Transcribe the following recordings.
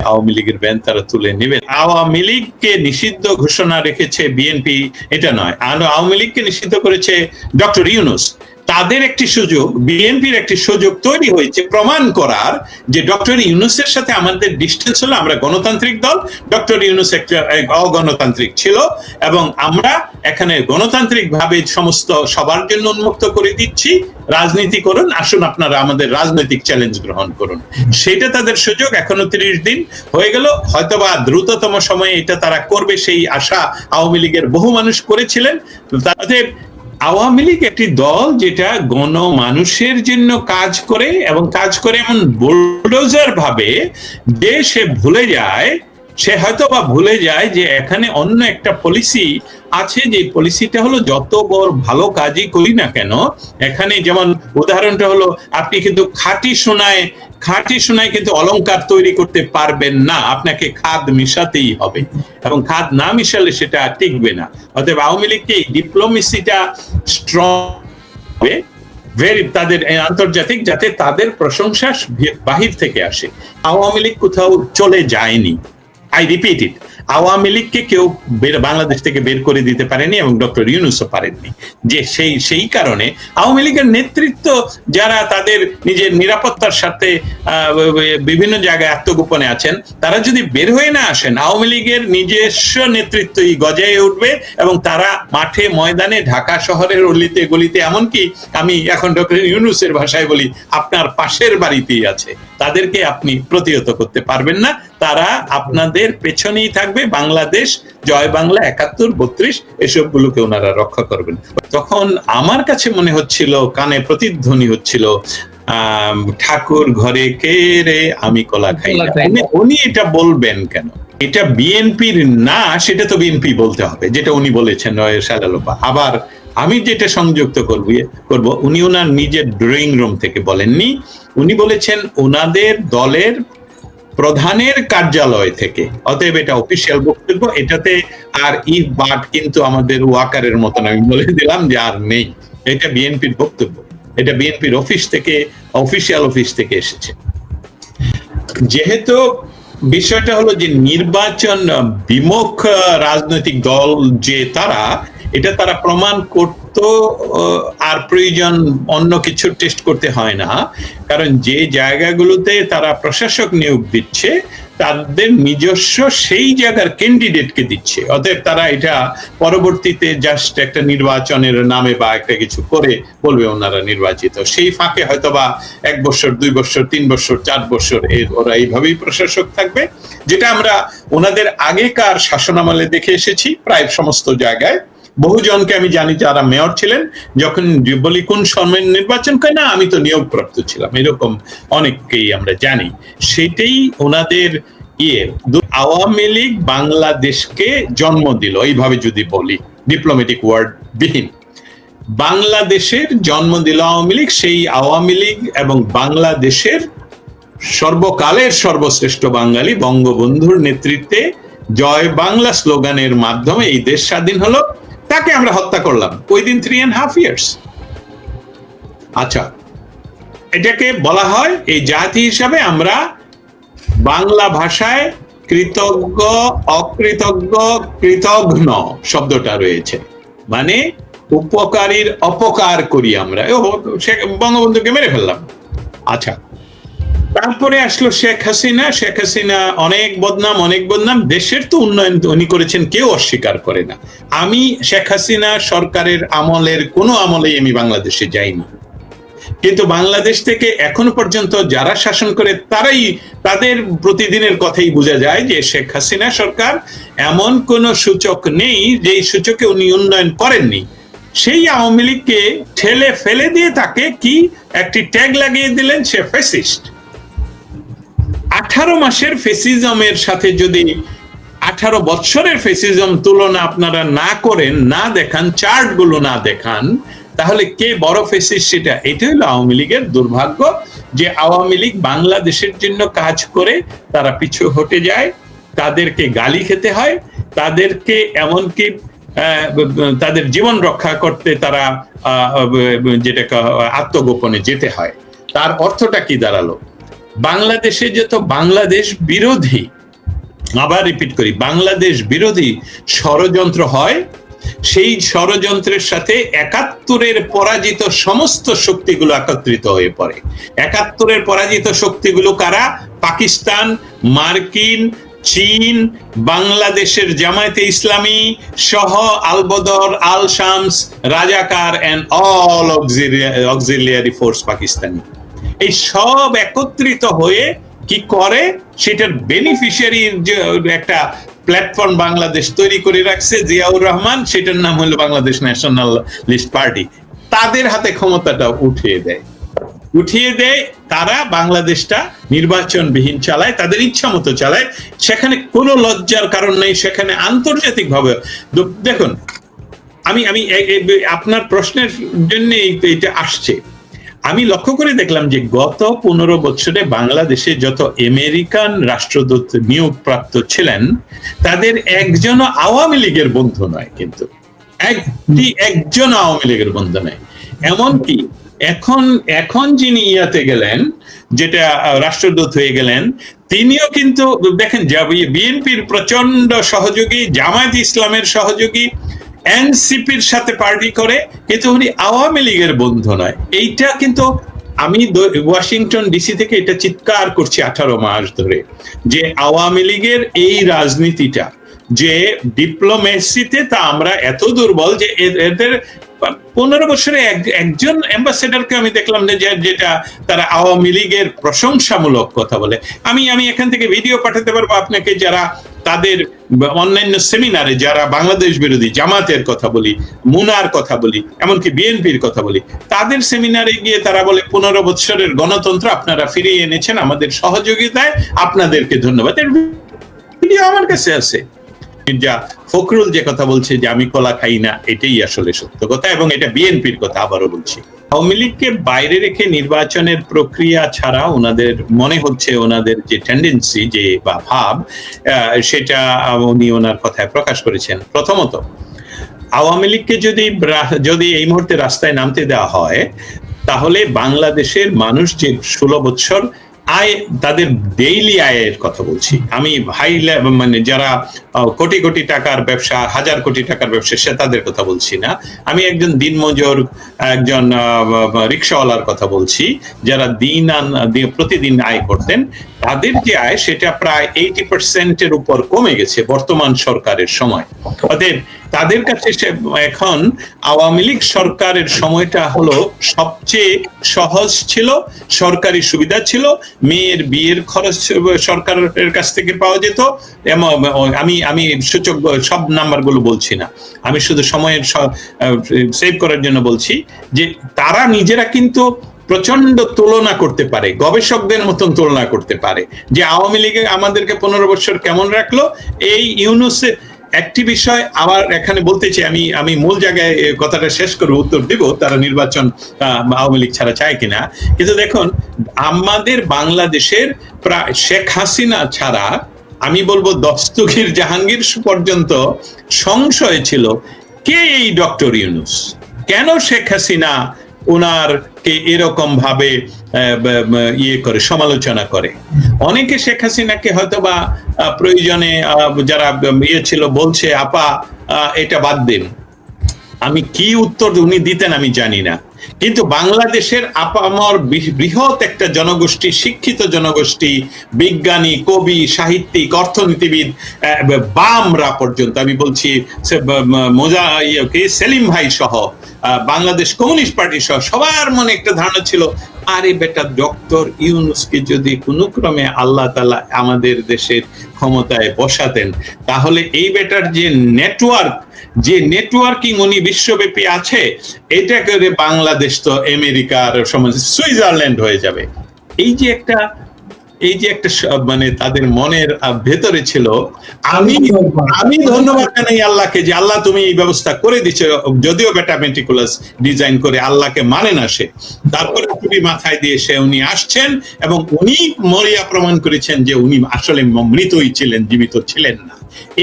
আওয়ামী লীগের ব্যান তারা তুলে নেবে। আওয়ামী লীগকে নিষিদ্ধ ঘোষণা রেখেছে বিএনপি এটা নয়, আওয়ামী লীগকে নিষিদ্ধ করেছে ডক্টর ইউনূস। তাদের একটি সুযোগ, বিএনপির একটি সুযোগ তৈরি হয়েছে প্রমাণ করার যে ডক্টর ইউনূসের সাথে আমাদের ডিস্টেন্স হলো, আমরা গণতান্ত্রিক দল, ডক্টর ইউনূস একটা অগণতান্ত্রিক ছিল, এবং আমরা এখানে গণতান্ত্রিক ভাবে সমস্ত সবার জন্য উন্মুক্ত করে দিচ্ছি, রাজনীতি করুন, আসুন আপনারা আমাদের রাজনৈতিক চ্যালেঞ্জ গ্রহণ করুন। সেটা তাদের সুযোগ। এখনো 30 দিন হয়ে গেল, হয়তোবা দ্রুততম সময়ে এটা তারা করবে, সেই আশা আওয়ামী লীগের বহু মানুষ করেছিলেন। তাদের আওয়ামী লীগ একটি দল যেটা গণমানুষের জন্য কাজ করে, এবং কাজ করে এমন বুলডোজার ভাবে যে সে ভুলে যায়, সে হয়তো বা ভুলে যায় যে এখানে অন্য একটা পলিসি আছে, যে পলিসিটা হলো যত বড় ভালো কাজই করি না কেন, এখানে যেমন উদাহরণটা হলো আপনি কিন্তু খাঁটি সোনায় কিন্তু অলংকার তৈরি করতে পারবেন না, আপনাকে খাদ মিশাতেই হবে, এবং খাদ না মিশালে সেটা টিকবে না। অতএব আওয়ামী লীগকে ডিপ্লোমেসিটা স্ট্রং হবে, তাদের আন্তর্জাতিক, যাতে তাদের প্রশংসা বাহির থেকে আসে। আওয়ামী লীগ কোথাও চলে যায়নি, আই রিপিট ইট, আওয়ামী লীগকে কেউ বাংলাদেশ থেকে বের করে দিতে পারেনি, এবং ডক্টর ইউনূসও পারেননি। যে সেই কারণে আওয়ামী লীগের নেতৃত্ব যারা তাদের নিজের নিরাপত্তার সাথে বিভিন্ন জায়গায় আত্মগোপনে আছেন, তারা যদি বের হয়ে না আসেন, আওয়ামী লীগের নিজস্ব নেতৃত্বই গজায় উঠবে, এবং তারা মাঠে ময়দানে, ঢাকা শহরের অলিতে গলিতে, এমনকি আমি এখন ডক্টর ইউনূসের ভাষায় বলি, আপনার পাশের বাড়িতেই আছে, তাদেরকে আপনি প্রতিহত করতে পারবেন না, তারা আপনাদের পেছনেই থাকবে। বাংলাদেশ, জয় বাংলা, 71, 32 এসবগুলোকে ওনারা রক্ষা করবেন। তখন আমার কাছে মনে হচ্ছিল, কানে প্রতিধ্বনি হচ্ছিল, ঠাকুর ঘরে কে রে আমি কলা খাই না। উনি এটা বলবেন কেন? এটা বিএনপির না, সেটা তো বিএনপি বলতে হবে, যেটা উনি বলেছেন শাহজালাল। আবার আমি যেটা সংযুক্ত করব, উনি ওনার নিজের ড্রয়িং রুম থেকে বলেননি, উনি বলেছেন ওনাদের দলের প্রধানের কার্যালয় থেকে। অতএব এটা অফিসিয়াল বক্তব্য, এটাতে আর ইফ বাট কিন্তু আমাদের ওয়াকারের মতন আমি বলে দিলাম যে আর নেই। এটা বিএনপির বক্তব্য, এটা বিএনপির অফিস থেকে, অফিসিয়াল অফিস থেকে এসেছে। যেহেতু বিষয়টা হলো যে নির্বাচন বিমুখ রাজনৈতিক দল যে তারা, এটা তারা প্রমাণ করতো, আর প্রয়োজন অন্য কিছু টেস্ট করতে হয় না, কারণ যে জায়গাগুলোতে তারা প্রশাসক নিয়োগ দিচ্ছে তাদের নিজস্ব সেই জায়গার ক্যান্ডিডেটকে দিচ্ছে। অতএব তারা এটা পরবর্তীতে জাস্ট একটা নির্বাচনের নামে বা একটা কিছু করে বলবে ওনারা নির্বাচিত, সেই ফাঁকে হয়তোবা 1 বছর, 2 বছর, 3 বছর, 4 বছর ওরা এইভাবেই প্রশাসক থাকবে, যেটা আমরা ওনাদের আগেকার শাসনামলে দেখে এসেছি প্রায় সমস্ত জায়গায়। বহুজনকে আমি জানি যারা মেয়র ছিলেন, যখন বলি কোন সময় নির্বাচন করে, না আমি তো নিয়োগপ্রাপ্ত ছিলাম, এরকম অনেককেই আমরা জানি। সেটাই ওনাদের আওয়ামী লীগ বাংলাদেশকে জন্ম দিল, এইভাবে যদি বলি ডিপ্লোম্যাটিক ওয়ার্ড বিহীন, বাংলাদেশের জন্ম দিল আওয়ামী লীগ। সেই আওয়ামী লীগ এবং বাংলাদেশের সর্বকালের সর্বশ্রেষ্ঠ বাঙালি বঙ্গবন্ধুর নেতৃত্বে জয় বাংলা স্লোগানের মাধ্যমে এই দেশ স্বাধীন হলো, তাকে আমরা হত্যা করলাম ওই দিন 3.5 years। আচ্ছা, এটাকে বলা হয় এই জাতি হিসাবে আমরা বাংলা ভাষায় কৃতজ্ঞ, অকৃতজ্ঞ, কৃতঘ্ন শব্দটা রয়েছে, মানে উপকারীর অপকার করি আমরা, বঙ্গবন্ধুকে মেরে ফেললাম। আচ্ছা, তারপরে আসলো শেখ হাসিনা। শেখ হাসিনা অনেক বদনাম, দেশের তো উন্নয়ন উনি করেছেন, কেউ অস্বীকার করে না। আমি শেখ হাসিনা সরকারের আমলের কোনো আমলেই আমি বাংলাদেশে যাইনি, কিন্তু বাংলাদেশ থেকে এখনো পর্যন্ত যারা শাসন করে তারাই, তাদের প্রতিদিনের কথাই বোঝা যায় যে শেখ হাসিনা সরকার এমন কোন সূচক নেই যেই সূচকে উনি উন্নয়ন করেননি। সেই আওয়ামী লীগকে ঠেলে ফেলে দিয়ে তাকে কি একটি ট্যাগ লাগিয়ে দিলেন, সে ফ্যাসিস্ট। 18 মাসের ফেসিজমের সাথে যদি 18 বছরের ফেসিজম তুলনা আপনারা না করেন, না দেখান, চার্ট গুলো না দেখান, তাহলে কে বড় ফেসিস্ট সেটা? এটা হলো আওয়ামী লীগের দুর্ভাগ্য, যে আওয়ামী লীগ বাংলাদেশের জন্য কাজ করে তারা পিছু হটে যায়, তাদেরকে গালি খেতে হয়, তাদেরকে এমনকি তাদের জীবন রক্ষা করতে তারা যেটাকে আত্মগোপনে যেতে হয়। তার অর্থটা কি দাঁড়ালো? বাংলাদেশে যত বাংলাদেশ বিরোধী আবার রিপিট করি, বাংলাদেশ বিরোধী ষড়যন্ত্র হয়, সেই ষড়যন্ত্রের সাথে ৭১-এর পরাজিত সমস্ত শক্তিগুলো একত্রিত হয়ে পড়ে। ৭১-এর পরাজিত শক্তিগুলো কারা? পাকিস্তান, মার্কিন, চীন, বাংলাদেশের জামায়াতে ইসলামী সহ আল বদর, আল শামস, রাজাকার and all auxiliary force Pakistani, এই সব একত্রিত হয়ে কি করে, সেটার বেনিফিশিয়ারির যে একটা প্ল্যাটফর্ম বাংলাদেশ তৈরি করে রাখছে জিয়াউর রহমান, সেটার নাম হলো বাংলাদেশ ন্যাশনালিস্ট পার্টি। তাদের হাতে ক্ষমতাটা উঠিয়ে দেয়, তারা বাংলাদেশটা নির্বাচনবিহীন চালায়, তাদের ইচ্ছা মতো চালায়, সেখানে কোনো লজ্জার কারণ নেই। সেখানে আন্তর্জাতিক ভাবে দেখুন, আমি আপনার প্রশ্নের জন্য এটা আসছে, আমি লক্ষ্য করে দেখলাম যে গত ১৫ বছরে বাংলাদেশে যত আমেরিকান রাষ্ট্রদূত নিয়োগপ্রাপ্ত ছিলেন, তাদের একজন আওয়ামী লীগের বন্ধু নয়, কিন্তু একজন আওয়ামী লীগের বন্ধু নয়। এমনকি এখন যিনি ইয়াতে গেলেন, যেটা রাষ্ট্রদূত হয়ে গেলেন, তিনিও কিন্তু দেখেন বিএনপির প্রচন্ড সহযোগী, জামায়াত ইসলামের সহযোগী, এনসিপির সাথে পার্টি করে, কিন্তু উনি আওয়ামী লীগের বন্ধু নয়। এইটা কিন্তু আমি ওয়াশিংটন ডিসি থেকে এটা চিৎকার করছি 18 মাস ধরে, যে আওয়ামী লীগের এই রাজনীতিটা যে ডিপ্লোমেসিতে, তা আমরা এত দুর্বল যে এদের 15 বছরে একজন অ্যাম্বাসেডারকে আমি দেখলাম না যেটা তারা আওয়ামী লীগের প্রশংসামূলক কথা বলে। আমি এখান থেকে ভিডিও পাঠাতে পারবো আপনাকে, যারা তাদের অন্যান্য সেমিনারে যারা বাংলাদেশ বিরোধী জামাতের কথা বলি, মুনার কথা বলি, এমনকি বিএনপির কথা বলি, তাদের সেমিনারে গিয়ে তারা বলে 15 বছরের গণতন্ত্র আপনারা ফিরিয়ে এনেছেন আমাদের সহযোগিতায়, আপনাদেরকে ধন্যবাদ। এর ভিডিও আমার কাছে আছে। মির্জা ফখরুল যে কথা বলছে যে আমি কলা খাই না, এটাই আসলে সত্য কথা, এবং এটা বিএনপির কথা। আবারও বলছি, আওয়ামী লীগকে বাইরে রেখে নির্বাচনের প্রক্রিয়া ছাড়া ওনাদের মনে হচ্ছে, ওনাদের যে টেন্ডেন্সি, যে বা ভাব, সেটা উনি ওনার কথায় প্রকাশ করেছেন। প্রথমত, আওয়ামী লীগকে যদি এই মুহূর্তে রাস্তায় নামতে দেওয়া হয়, তাহলে বাংলাদেশের মানুষ যে 16 বছর আয়, তাদের ডেইলি আয়ের কথা বলছি আমি, মানে যারা কোটি কোটি টাকার ব্যবসা, হাজার কোটি টাকার ব্যবসা, সে তাদের কথা বলছি না। আমি একজন দিনমজুর, একজন রিক্সাওয়ালার কথা বলছি, যারা প্রতিদিন আয় করতেন, তাদের যে আয় সেটা প্রায় 80% উপর কমে গেছে বর্তমান সরকারের সময়। অতএব তাদের কাছে এখন আওয়ামী লীগ সরকারের সময়টা হলো সবচেয়ে সহজ ছিল, সরকারি সুবিধা ছিল, মেয়ের বিয়ের খরচ সরকারের কাছ থেকে পাওয়া যেত। আমি সূচক সব নাম্বারগুলো বলছি না, আমি শুধু সময়ের সেভ করার জন্য বলছি যে তারা নিজেরা কিন্তু প্রচন্ড তুলনা করতে পারে, গবেষকদের মতন তুলনা করতে পারে, যে আওয়ামী লীগে আমাদেরকে 15 বছর কেমন রাখলো। এই ইউনুসের একটি বিষয় আবার এখানে বলতে চাই, আমি মূল জায়গায় কথাটা শেষ করে উত্তর দিব, তারা নির্বাচন আওয়ামী লীগ ছাড়া চায় কিনা। কিন্তু দেখুন, আমাদের বাংলাদেশের প্রায় শেখ হাসিনা ছাড়া, আমি বলবো দস্তগীর জাহাঙ্গীর পর্যন্ত সংশয় ছিল কে এই ডক্টর ইউনুস, কেন শেখ হাসিনা ওনারকে এরকম ভাবে করে সমালোচনা করে। অনেকে শেখ হাসিনাকে হয়তো বা প্রয়োজনে যারা ছিল বলছে, আপা এটা বাদ দিন। আমি কি উত্তর উনি দিতেন আমি জানি না, কিন্তু বাংলাদেশের আপামর বৃহৎ একটা জনগোষ্ঠী, শিক্ষিত জনগোষ্ঠী, বিজ্ঞানী, কবি, সাহিত্যিক, অর্থনীতিবিদ, বামরা পর্যন্ত, আমি বলছি সেলিম ভাই সহ, বাংলাদেশ কমিউনিস্ট পার্টি সহ সবার মনে একটা ধারণা ছিল, আরে বেটা ডক্টর ইউনুসকে যদি কোনো ক্রমে আল্লাহ তাআলা আমাদের দেশের ক্ষমতায় বসাতেন, তাহলে এই বেটার যে নেটওয়ার্কিং উনি বিশ্বব্যাপী আছে, এটা করে বাংলাদেশ তো আমেরিকার সমাজ সুইজারল্যান্ড হয়ে যাবে। এই যে একটা মানে তাদের মনের ভেতরে ছিল। আমি ধন্যবাদ জানাই আল্লাহকে, যে আল্লাহ তুমি এই ব্যবস্থা করে দিচ্ছ, যদিও বেটা মেটিকুলাস ডিজাইন করে আল্লাহকে মানে না সে, তারপরে টুপি মাথায় দিয়ে উনি আসছেন, এবং উনি মরিয়া প্রমাণ করেছেন যে উনি আসলে মৃতই ছিলেন, জীবিত ছিলেন না।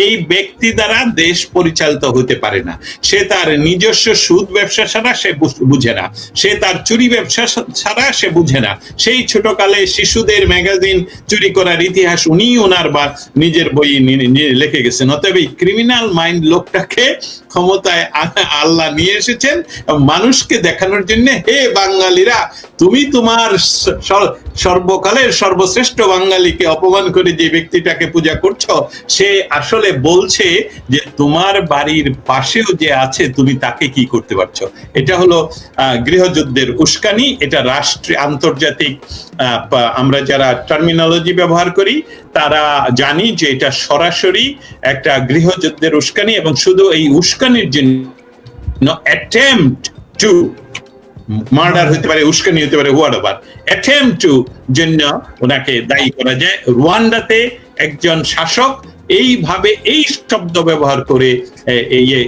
এই ব্যক্তি দ্বারা দেশ পরিচালিত হতে পারে না। সে তার নিজস্ব সুদ ব্যবসা ছাড়া সে বুঝে না, সে তার চুরি ব্যবসা ছাড়া সে বুঝে না। সেই ছোটকালে শিশুদের ম্যাগাজিন চুরি করার ইতিহাস উনি ওনার বা নিজের বই লিখে গেছেন। অতএব এই ক্রিমিনাল মাইন্ড লোকটাকে ক্ষমতায় আল্লাহ নিয়ে এসেছেন মানুষকে দেখানোর জন্য, হে বাঙালিরা, তুমি তোমার সর্বকালের সর্বশ্রেষ্ঠ বাঙালিকে অপমান করে যে ব্যক্তিটাকে পূজা করছো, সে আসলে বলছে যে তোমার বাড়ির পাশেও যে আছে তুমি তাকে কি করতে পারছো। এটা হলো গৃহযুদ্ধের উস্কানি। এটা রাষ্ট্রীয় আন্তর্জাতিক আমরা যারা টার্মিনোলজি ব্যবহার করি তারা জানি যে এটা সরাসরি একটা গৃহযুদ্ধের উস্কানি, এবং শুধু এই উস্কানির জন্য অ্যাটেম্পট টু মার্ডার হতে পারে, উস্কানি হতে পারে, হোয়াটএভার, অ্যাটেম্পট টু জন্য ওনাকে দায়ী করা যায়। রুয়ান্ডাতে একজন শাসক এইভাবে এই শব্দ ব্যবহার করে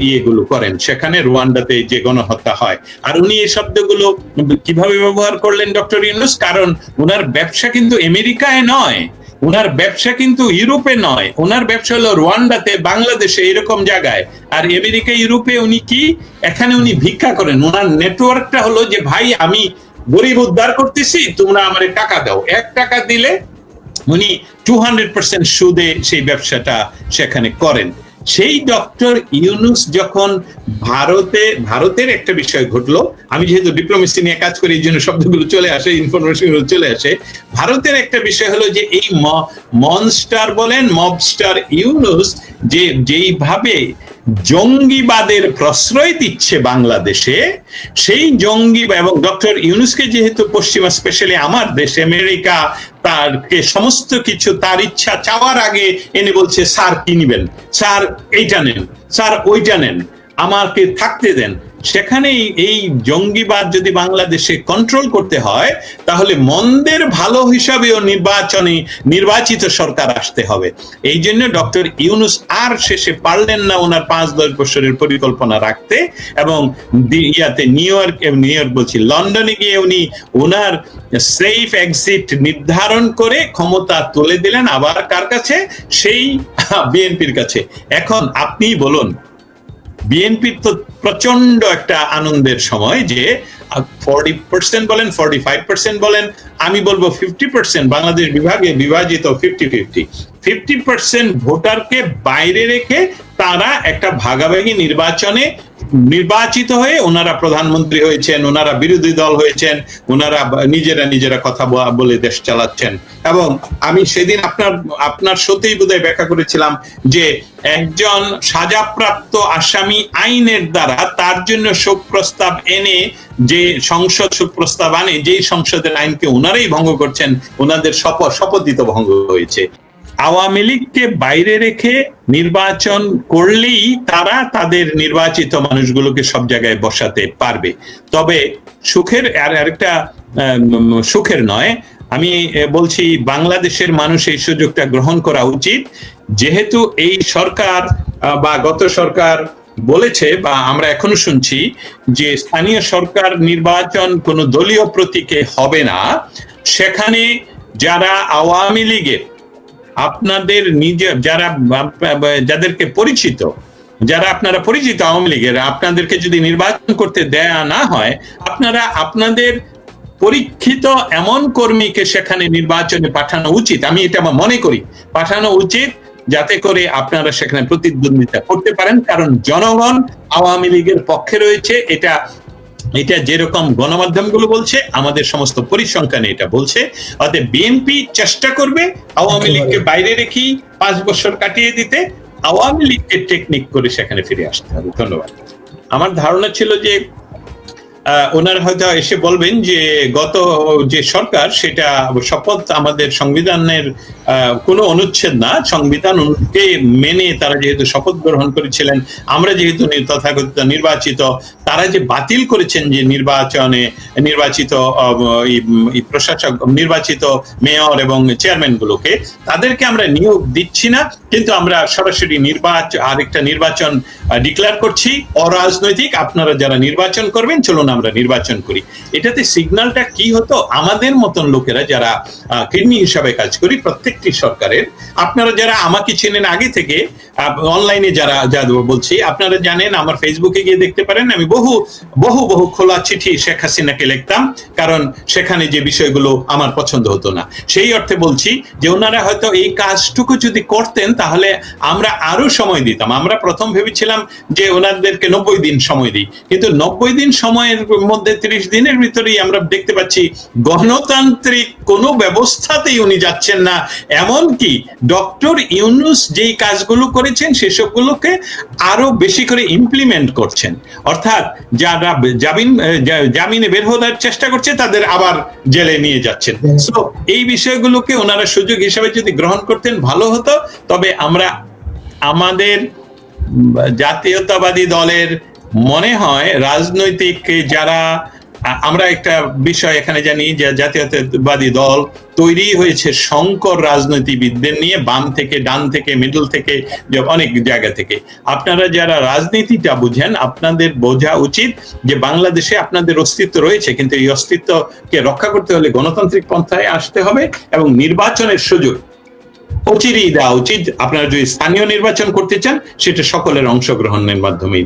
ইয়েগুলো করেন, সেখানে রুয়ান্ডাতে যে গণহত্যা হয়। আর উনি এই শব্দগুলো কিভাবে ব্যবহার করলেন ডক্টর ইউনূস? কারণ ওনার ব্যবসা কিন্তু আমেরিকায় নয়, ওনার ব্যবসা কিন্তু ইউরোপে নয়, ওনার ব্যবসা হলো রুয়ান্ডাতে, বাংলাদেশে, এরকম জায়গায়। আর আমেরিকা ইউরোপে উনি কি, এখানে উনি ভিক্ষা করেন। ওনার নেটওয়ার্কটা হলো যে ভাই আমি গরিব উদ্ধার করতেছি, তোমরা আমার টাকা দাও। 1 টাকা দিলে উনি 200% সুদে সেই ব্যবসাটা সেখানে করেন। সেই ডক্টর ইউনূস যখন ভারতের একটা বিষয় ঘটলো, আমি যেহেতু ডিপ্লোমেসি নিয়ে কাজ করি এই জন্য শব্দগুলো চলে আসে, ইনফরমেশনগুলো চলে আসে। ভারতের একটা বিষয় হলো যে এই মনস্টার বলেন মবস্টার ইউনূস যেইভাবে জঙ্গিবাদের প্রশ্রয় দিচ্ছে বাংলাদেশে, সেই জঙ্গি এবং ডক্টর ইউনূসকে যেহেতু পশ্চিমা, স্পেশালি আমার দেশ আমেরিকা, তারকে সমস্ত কিছু তার ইচ্ছা চাওয়ার আগে এনে বলছে স্যার কি নিবেন, স্যার এইটা নেন, স্যার ওইটা নেন, আমাকে থাকতে দেন। সেখানেই এই জঙ্গিবাদ যদি বাংলাদেশে কন্ট্রোল করতে হয় তাহলে মন্দের ভালো হিসাবেও নির্বাচিত সরকার আসতে হবে। এই জন্য ডক্টর ইউনূস আর শেষে পারলেন না ওনার 5-10 বছরের পরিকল্পনা রাখতে, এবং নিউ ইয়র্ক বলছি, লন্ডনে গিয়ে উনি ওনার সেফ এক্সিট নির্ধারণ করে ক্ষমতা তুলে দিলেন আবার কার কাছে? সেই বিএনপির কাছে। এখন আপনি বলুন, বিএনপির তো প্রচন্ড একটা আনন্দের সময় যে 40% বলেন, 45% বলেন, আমি বলবো 50%, বাংলাদেশ বিভাগে বিভাজিত 50% ভোটারকে বাইরে রেখে তারা একটা ভাগাভাগি নির্বাচনে নির্বাচিত হয়ে ওনারা প্রধানমন্ত্রী হয়েছেন, ওনারা বিরোধী দল হয়েছেন, ওনারা নিজেরা কথা বলে দেশ চালাচ্ছেন। এবং আমি সেদিন আপনার সত্যিই বোধহয় ব্যাখ্যা করেছিলাম যে একজন সাজাপ্রাপ্ত আসামি আইনের দ্বারা তার জন্য শোক প্রস্তাব এনে যে সংসদ শোক প্রস্তাব আনে, যেই সংসদের আইনকে ওনারাই ভঙ্গ করছেন, ওনাদের শপথিত ভঙ্গ হয়েছে। আওয়ামী লীগকে বাইরে রেখে নির্বাচন করলেই তারা তাদের নির্বাচিত মানুষগুলোকে সব জায়গায় বসাতে পারবে। তবে সুখের আরেকটা সুখের নয়, আমি বলছি বাংলাদেশের মানুষ এই সুযোগটা গ্রহণ করা উচিত। যেহেতু এই সরকার বা গত সরকার বলেছে, বা আমরা এখনো শুনছি যে স্থানীয় সরকার নির্বাচন কোনো দলীয় প্রতীকে হবে না, সেখানে যারা আওয়ামী লীগের আপনাদের যাদেরকে পরিচিত, যারা আপনারা পরিচিত আওয়ামী লীগের, আপনাদেরকে যদি নির্বাচন করতে দেয়া না হয়, আপনারা আপনাদের পরীক্ষিত এমন কর্মীকে সেখানে নির্বাচনে পাঠানো উচিত। আমি এটা মনে করি পাঠানো উচিত, যাতে করে আপনারা সেখানে প্রতিদ্বন্দ্বিতা করতে পারেন। কারণ জনগণ আওয়ামী লীগের পক্ষে রয়েছে, এটা যেরকম গণমাধ্যমগুলো বলছে, আমাদের সমস্ত পরিসংখ্যানে এটা বলছে। অতএব বিএনপি চেষ্টা করবে আওয়ামী লীগকে বাইরে রেখে 5 বছর কাটিয়ে দিতে, আওয়ামী লীগকে টেকনিক করে সেখানে ফিরে আসতে হবে। ধন্যবাদ। আমার ধারণা ছিল যে ওনারা হয়তো এসে বলবেন যে গত যে সরকার, সেটা শপথ আমাদের সংবিধানের কোনো অনুচ্ছেদ না, সংবিধানকে মেনে তারা যেহেতু শপথ গ্রহণ করেছিলেন, আমরা যেহেতু তথাকথিত নির্বাচিত, তারা যে বাতিল করেছেন যে নির্বাচিত প্রশাসক, নির্বাচিত মেয়র এবং চেয়ারম্যান গুলোকে, তাদেরকে আমরা নিয়োগ দিচ্ছি না, কিন্তু আমরা সরাসরি আরেকটা নির্বাচন ডিক্লেয়ার করছি অরাজনৈতিক। আপনারা যারা নির্বাচন করবেন চলুন আমরা নির্বাচন করি। এটাতে সিগন্যালটা কি হতো, আমাদের মতন লোকেরা যারা কর্মী হিসাবে কাজ করি প্রত্যেকটি সরকারের, আপনারা যারা আমাকে চেনেন আগে থেকে, অনলাইনে যারা বলছি, আপনারা জানেন, আমার ফেসবুকে গিয়ে দেখতে পারেন, আমি বহু বহু বহু খোলা চিঠি শেখ হাসিনাকে লিখতাম, কারণ সেখানে যে বিষয়গুলো আমার পছন্দ হতো না। সেই অর্থে বলছি যে ওনারা হয়তো এই কাজটুকু যদি করতেন তাহলে আমরা আরো সময় দিতাম। আমরা প্রথম ভেবেছিলাম যে ওনাদেরকে 90 দিন সময় দিই, কিন্তু 90 দিন সময়ের মধ্যে 30 দিনের ভিতরেই আমরা দেখতে পাচ্ছি গণতান্ত্রিক কোনো ব্যবস্থাতেই উনি যাচ্ছেন না। এমনকি ডক্টর ইউনূস যেই কাজগুলো করেছেন সেসবগুলোকে আরো বেশি করে ইমপ্লিমেন্ট করছেন, অর্থাৎ যারা জামিনে বের হওয়ার চেষ্টা করছে তাদের আবার জেলে নিয়ে যাচ্ছেন। সো এই বিষয়গুলোকে ওনারা সুযোগ হিসেবে যদি গ্রহণ করতেন ভালো হতো। তবে আমরা আমাদের জাতীয়তাবাদী দলের মনে হয় রাজনৈতিক যারা, আমরা একটা বিষয় এখানে জানি যে জাতীয়তাবাদী দল তৈরি হয়েছে সংকর রাজনীতিবিদদের নিয়ে, বাম থেকে, ডান থেকে, মিডল থেকে, অনেক জায়গা থেকে। আপনারা যারা রাজনীতিটা বুঝেন, আপনাদের বোঝা উচিত যে বাংলাদেশে আপনাদের অস্তিত্ব রয়েছে, কিন্তু এই অস্তিত্বকে রক্ষা করতে হলে গণতান্ত্রিক পন্থায় আসতে হবে এবং নির্বাচনের সুযোগ অচিরেই দেওয়া উচিত। আপনারা যদি স্থানীয় নির্বাচন করতে চান সেটা সকলের অংশগ্রহণের মাধ্যমেই।